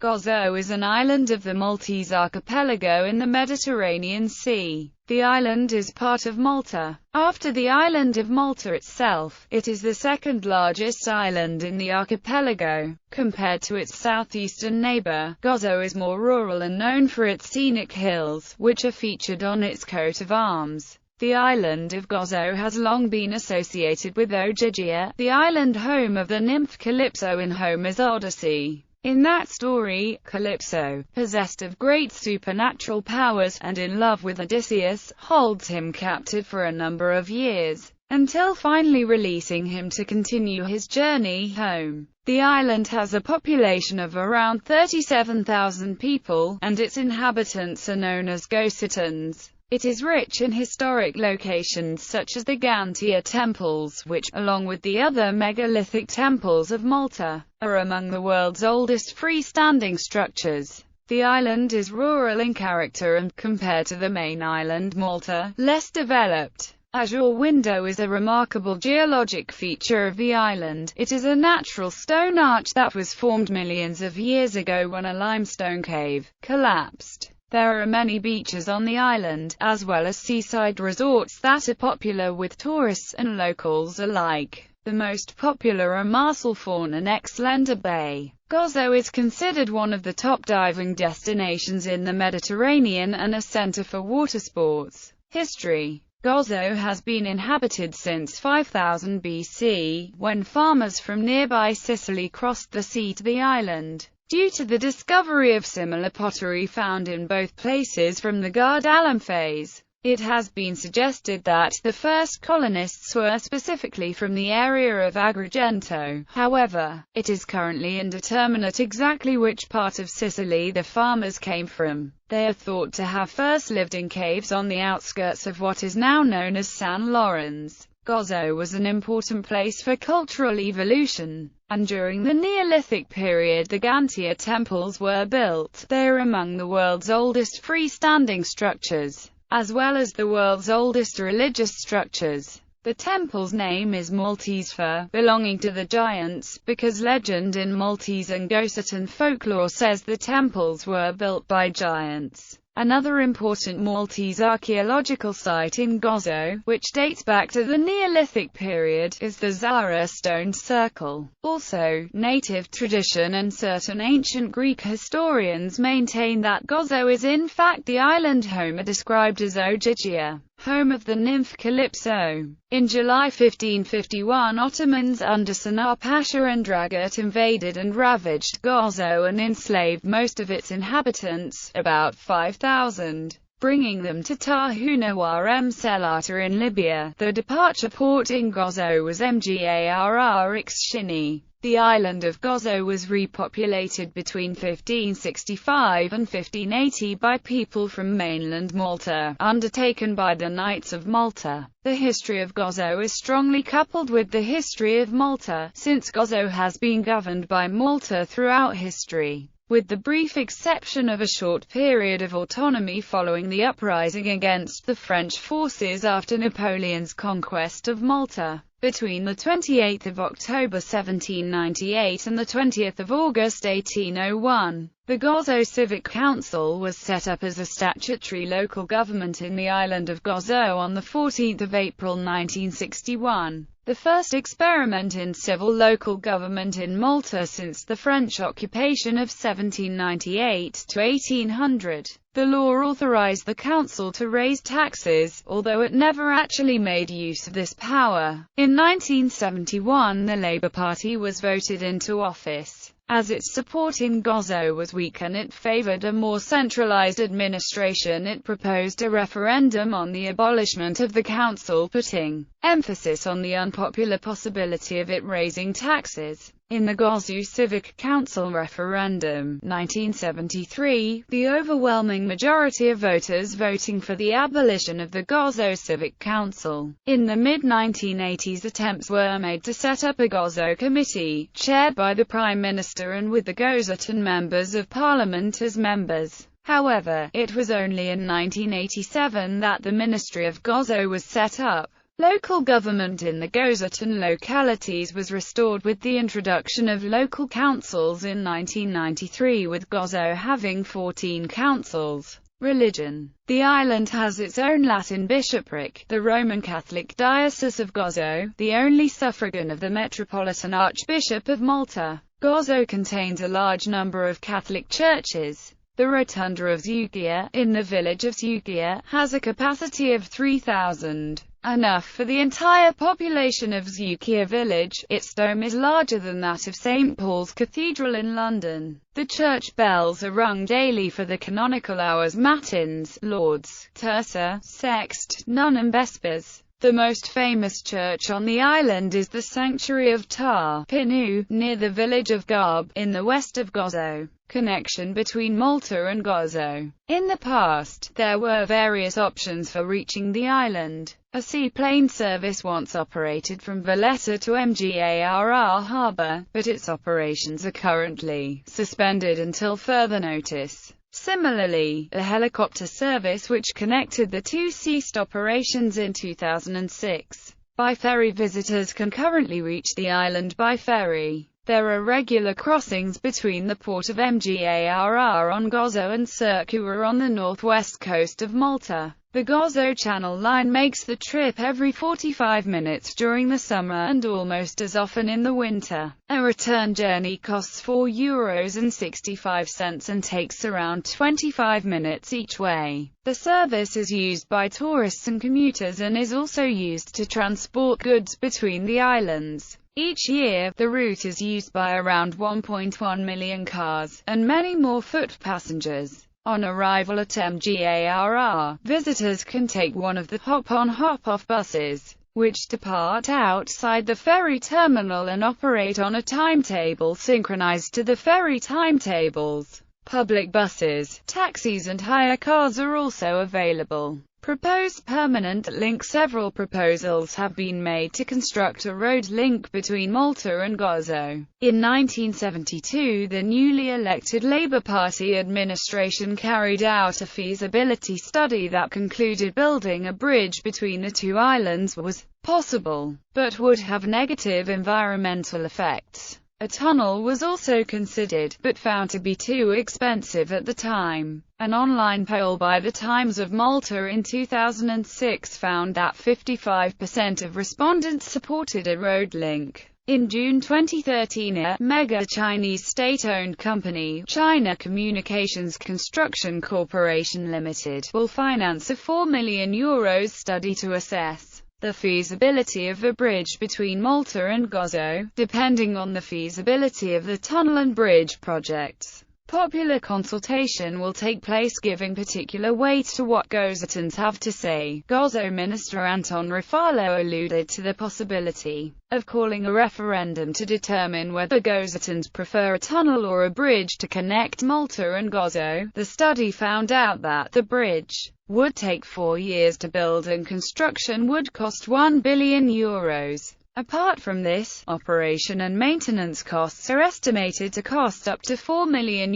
Gozo is an island of the Maltese archipelago in the Mediterranean Sea. The island is part of Malta. After the island of Malta itself, it is the second largest island in the archipelago. Compared to its southeastern neighbor, Gozo is more rural and known for its scenic hills, which are featured on its coat of arms. The island of Gozo has long been associated with Ogygia, the island home of the nymph Calypso in Homer's Odyssey. In that story, Calypso, possessed of great supernatural powers, and in love with Odysseus, holds him captive for a number of years, until finally releasing him to continue his journey home. The island has a population of around 37,000 people, and its inhabitants are known as Gocitans. It is rich in historic locations such as the Gantia temples, which, along with the other megalithic temples of Malta, are among the world's oldest freestanding structures. The island is rural in character and, compared to the main island Malta, less developed. Azure Window is a remarkable geologic feature of the island. It is a natural stone arch that was formed millions of years ago when a limestone cave collapsed. There are many beaches on the island, as well as seaside resorts that are popular with tourists and locals alike. The most popular are Marsalforn and Xlender Bay. Gozo is considered one of the top diving destinations in the Mediterranean and a center for water sports. History. Gozo has been inhabited since 5000 BC, when farmers from nearby Sicily crossed the sea to the island. Due to the discovery of similar pottery found in both places from the Gardalam phase, it has been suggested that the first colonists were specifically from the area of Agrigento. However, it is currently indeterminate exactly which part of Sicily the farmers came from. They are thought to have first lived in caves on the outskirts of what is now known as San Lorenzo. Gozo was an important place for cultural evolution, and during the Neolithic period the Gantia temples were built. They are among the world's oldest freestanding structures, as well as the world's oldest religious structures. The temple's name is Maltese for belonging to the giants, because legend in Maltese and Gocitan folklore says the temples were built by giants. Another important Maltese archaeological site in Gozo, which dates back to the Neolithic period, is the Zara stone circle. Also, native tradition and certain ancient Greek historians maintain that Gozo is in fact the island Homer described as Ogygia, home of the nymph Calypso. In July 1551, Ottomans under Sanar Pasha and Dragut invaded and ravaged Gozo and enslaved most of its inhabitants, about 5,000, bringing them to Tahunawar Selata in Libya. The departure port in Gozo was Mgarr Xshini. The island of Gozo was repopulated between 1565 and 1580 by people from mainland Malta, undertaken by the Knights of Malta. The history of Gozo is strongly coupled with the history of Malta, since Gozo has been governed by Malta throughout history, with the brief exception of a short period of autonomy following the uprising against the French forces after Napoleon's conquest of Malta. Between the 28th of October 1798 and the 20th of August 1801, the Gozo Civic Council was set up as a statutory local government in the island of Gozo on the 14th of April 1961. The first experiment in civil local government in Malta since the French occupation of 1798 to 1800. The law authorized the council to raise taxes, although it never actually made use of this power. In 1971, the Labour Party was voted into office. As its support in Gozo was weak and it favored a more centralized administration, it proposed a referendum on the abolishment of the council, putting emphasis on the unpopular possibility of it raising taxes. In the Gozo Civic Council referendum, 1973, the overwhelming majority of voters voting for the abolition of the Gozo Civic Council. In the mid-1980s, attempts were made to set up a Gozo committee, chaired by the Prime Minister and with the Gozatan members of Parliament as members. However, it was only in 1987 that the Ministry of Gozo was set up. Local government in the Gozotan localities was restored with the introduction of local councils in 1993, with Gozo having 14 councils. Religion. The island has its own Latin bishopric, the Roman Catholic Diocese of Gozo, the only suffragan of the Metropolitan Archbishop of Malta. Gozo contains a large number of Catholic churches. The rotunda of Zugia, in the village of Zugia, has a capacity of 3,000. Enough for the entire population of Zugia village. Its dome is larger than that of St. Paul's Cathedral in London. The church bells are rung daily for the canonical hours matins, lauds, terza, sext, none and vespers. The most famous church on the island is the Sanctuary of Tar Pinu, near the village of Garb, in the west of Gozo. Connection between Malta and Gozo. In the past, there were various options for reaching the island. A seaplane service once operated from Valletta to Mgarr harbour, but its operations are currently suspended until further notice. Similarly, a helicopter service which connected the two ceased operations in 2006. By ferry, visitors can currently reach the island by ferry. There are regular crossings between the port of Mgarr on Gozo and Circular on the northwest coast of Malta. The Gozo Channel Line makes the trip every 45 minutes during the summer and almost as often in the winter. A return journey costs €4.65 and takes around 25 minutes each way. The service is used by tourists and commuters and is also used to transport goods between the islands. Each year, the route is used by around 1.1 million cars, and many more foot passengers. On arrival at Mgarr, visitors can take one of the hop-on hop-off buses, which depart outside the ferry terminal and operate on a timetable synchronized to the ferry timetables. Public buses, taxis and hire cars are also available. Proposed permanent link. Several proposals have been made to construct a road link between Malta and Gozo. In 1972, the newly elected Labour Party administration carried out a feasibility study that concluded building a bridge between the two islands was possible, but would have negative environmental effects. A tunnel was also considered, but found to be too expensive at the time. An online poll by the Times of Malta in 2006 found that 55% of respondents supported a road link. In June 2013, a mega Chinese state-owned company, China Communications Construction Corporation Limited, will finance a €4 million study to assess the feasibility of a bridge between Malta and Gozo, depending on the feasibility of the tunnel and bridge projects. Popular consultation will take place giving particular weight to what Gozotans have to say. Gozo Minister Anton Rafalo alluded to the possibility of calling a referendum to determine whether Gozotans prefer a tunnel or a bridge to connect Malta and Gozo. The study found out that the bridge would take 4 years to build and construction would cost €1 billion. Apart from this, operation and maintenance costs are estimated to cost up to €4 million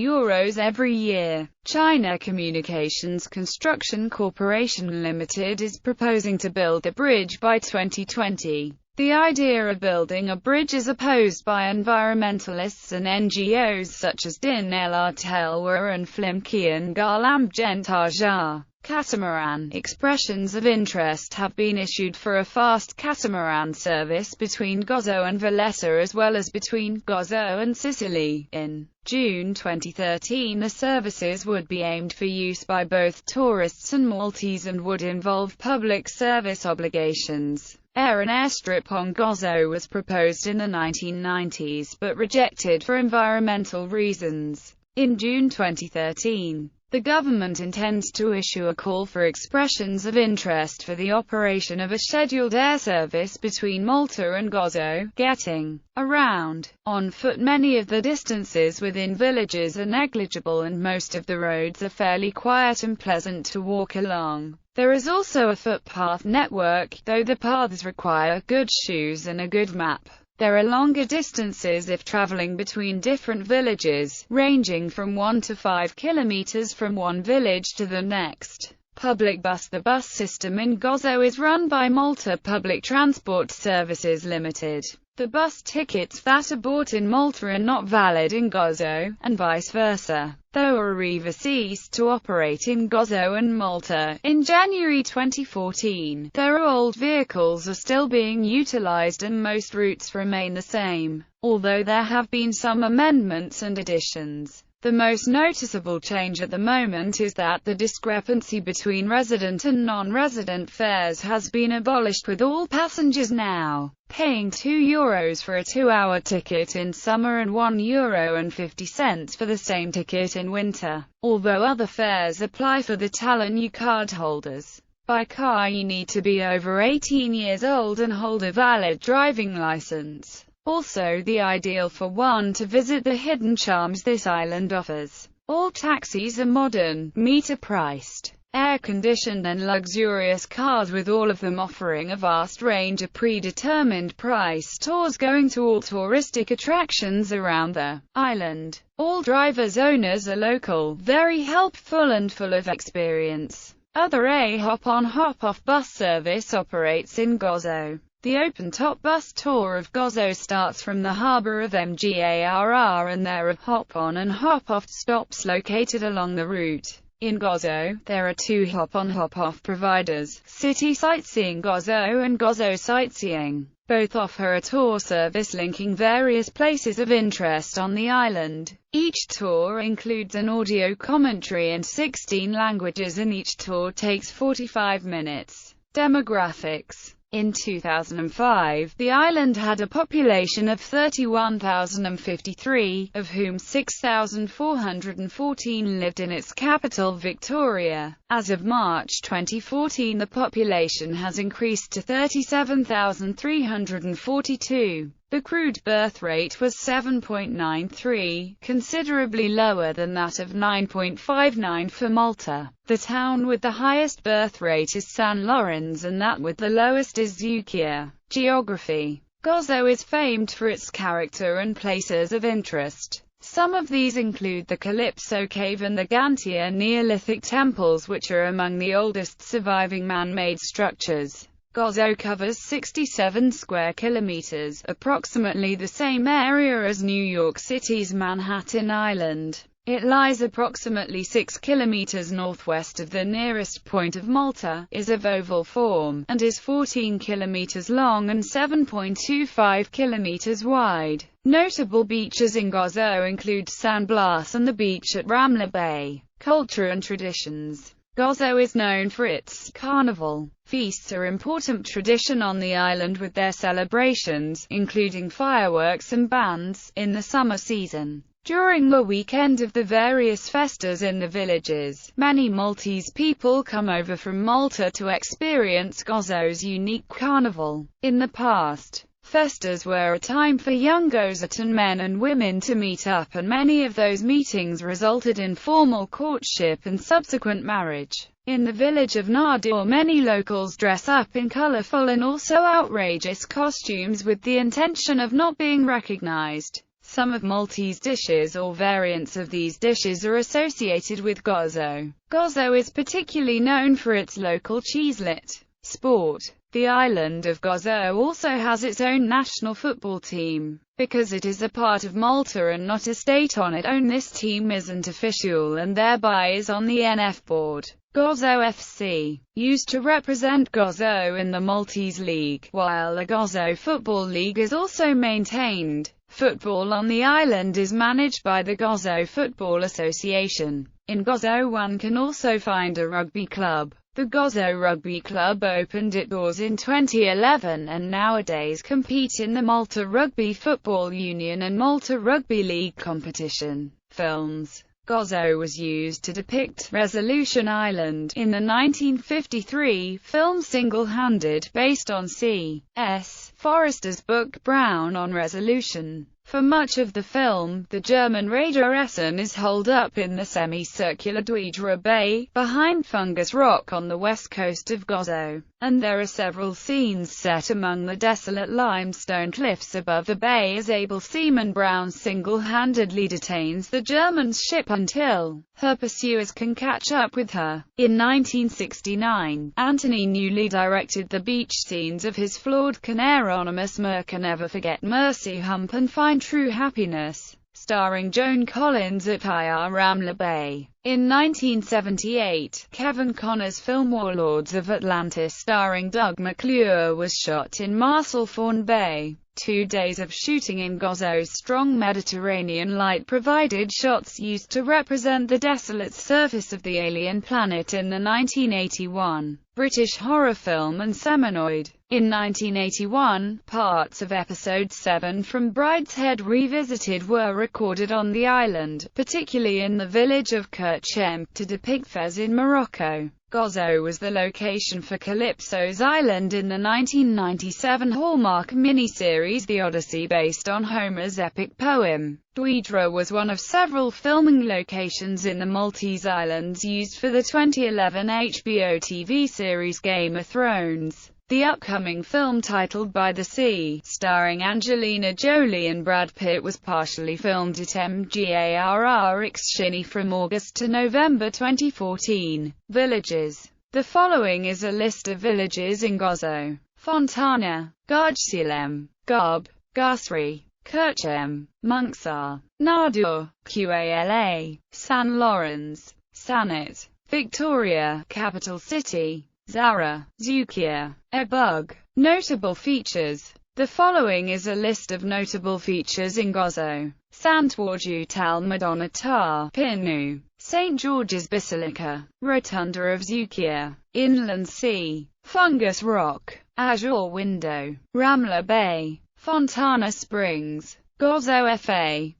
every year. China Communications Construction Corporation Limited is proposing to build the bridge by 2020. The idea of building a bridge is opposed by environmentalists and NGOs such as Din El Telwa and Flimkian Galam Gentajar. Catamaran. Expressions of interest have been issued for a fast catamaran service between Gozo and Valletta as well as between Gozo and Sicily. In June 2013, the services would be aimed for use by both tourists and Maltese and would involve public service obligations. An airstrip on Gozo was proposed in the 1990s but rejected for environmental reasons. In June 2013, the government intends to issue a call for expressions of interest for the operation of a scheduled air service between Malta and Gozo, getting around on foot. Many of the distances within villages are negligible and most of the roads are fairly quiet and pleasant to walk along. There is also a footpath network, though the paths require good shoes and a good map. There are longer distances if traveling between different villages, ranging from 1 to 5 kilometers from one village to the next. public bus. The bus system in Gozo is run by Malta Public Transport Services Limited. The bus tickets that are bought in Malta are not valid in Gozo, and vice versa. Though Arriva ceased to operate in Gozo and Malta in January 2014, their old vehicles are still being utilized and most routes remain the same, although there have been some amendments and additions. The most noticeable change at the moment is that the discrepancy between resident and non-resident fares has been abolished, with all passengers now paying €2 for a 2-hour ticket in summer and €1.50 for the same ticket in winter, although other fares apply for the Talon cardholders. By car you need to be over 18 years old and hold a valid driving license. Also the ideal for one to visit the hidden charms this island offers. All taxis are modern, meter-priced, air-conditioned and luxurious cars, with all of them offering a vast range of predetermined price tours going to all touristic attractions around the island. All drivers' owners are local, very helpful and full of experience. Other hop-on hop-off bus service operates in Gozo. The open-top bus tour of Gozo starts from the harbour of Mgarr, and there are hop-on and hop-off stops located along the route. In Gozo, there are 2 hop-on hop-off providers, City Sightseeing Gozo and Gozo Sightseeing. Both offer a tour service linking various places of interest on the island. Each tour includes an audio commentary in 16 languages, and each tour takes 45 minutes. Demographics. In 2005, the island had a population of 31,053, of whom 6,414 lived in its capital Victoria. As of March 2014, the population has increased to 37,342. The crude birth rate was 7.93, considerably lower than that of 9.59 for Malta. The town with the highest birth rate is San Lorenzo, and that with the lowest is Zukia. Geography. Gozo is famed for its character and places of interest. Some of these include the Calypso Cave and the Gantia Neolithic temples, which are among the oldest surviving man-made structures. Gozo covers 67 square kilometers, approximately the same area as New York City's Manhattan Island. It lies approximately 6 kilometers northwest of the nearest point of Malta, is of oval form, and is 14 kilometers long and 7.25 kilometers wide. Notable beaches in Gozo include San Blas and the beach at Ramla Bay. Culture and traditions. Gozo is known for its carnival. Feasts are important tradition on the island, with their celebrations, including fireworks and bands, in the summer season. During the weekend of the various festas in the villages, many Maltese people come over from Malta to experience Gozo's unique carnival. In the past, festas were a time for young Gozotan men and women to meet up, and many of those meetings resulted in formal courtship and subsequent marriage. In the village of Nador, many locals dress up in colorful and also outrageous costumes with the intention of not being recognized. Some of Maltese dishes or variants of these dishes are associated with Gozo. Gozo is particularly known for its local cheeselet. Sport. The island of Gozo also has its own national football team. Because it is a part of Malta and not a state on its own, this team isn't official and thereby is on the NF board. Gozo FC, used to represent Gozo in the Maltese League, while the Gozo Football League is also maintained. Football on the island is managed by the Gozo Football Association. In Gozo one can also find a rugby club. The Gozo Rugby Club opened its doors in 2011 and nowadays compete in the Malta Rugby Football Union and Malta Rugby League competition. Films. Gozo was used to depict Resolution Island in the 1953 film Single-Handed, based on C.S. Forrester's book Brown on Resolution. For much of the film, the German Raider Essen is holed up in the semicircular Dweidra Bay, behind Fungus Rock on the west coast of Gozo, and there are several scenes set among the desolate limestone cliffs above the bay as able seaman Brown single-handedly detains the German ship until her pursuers can catch up with her. In 1969, Anthony Newley directed the beach scenes of his flawed Canaronimus Merca Never Forget Mercy Hump and Find True Happiness, starring Joan Collins at IR Ramla Bay. In 1978, Kevin Connor's film Warlords of Atlantis starring Doug McClure was shot in Marsalforn Bay. 2 days of shooting in Gozo's strong Mediterranean light provided shots used to represent the desolate surface of the alien planet in the 1981 British horror film and Seminoid. In 1981, parts of Episode 7 from Brideshead Revisited were recorded on the island, particularly in the village of Kirchem, to depict Fez in Morocco. Gozo was the location for Calypso's Island in the 1997 Hallmark miniseries The Odyssey, based on Homer's epic poem. Dweidra was one of several filming locations in the Maltese Islands used for the 2011 HBO TV series Game of Thrones. The upcoming film titled By the Sea, starring Angelina Jolie and Brad Pitt, was partially filmed at MGARRX from August to November 2014. Villages. The following is a list of villages in Gozo: Fontana, Garjsilem, Gob, Gasri, Kirchem, Munksar, Nadur, Qala, San Lawrence, Sanet, Victoria, Capital City, Zara, Zukia, Ebug. Notable features. The following is a list of notable features in Gozo: Sant'Uorgiu Tal Madonna Tar, Pinu, St. George's Basilica, Rotunda of Zukia, Inland Sea, Fungus Rock, Azure Window, Ramla Bay, Fontana Springs, Gozo Fa.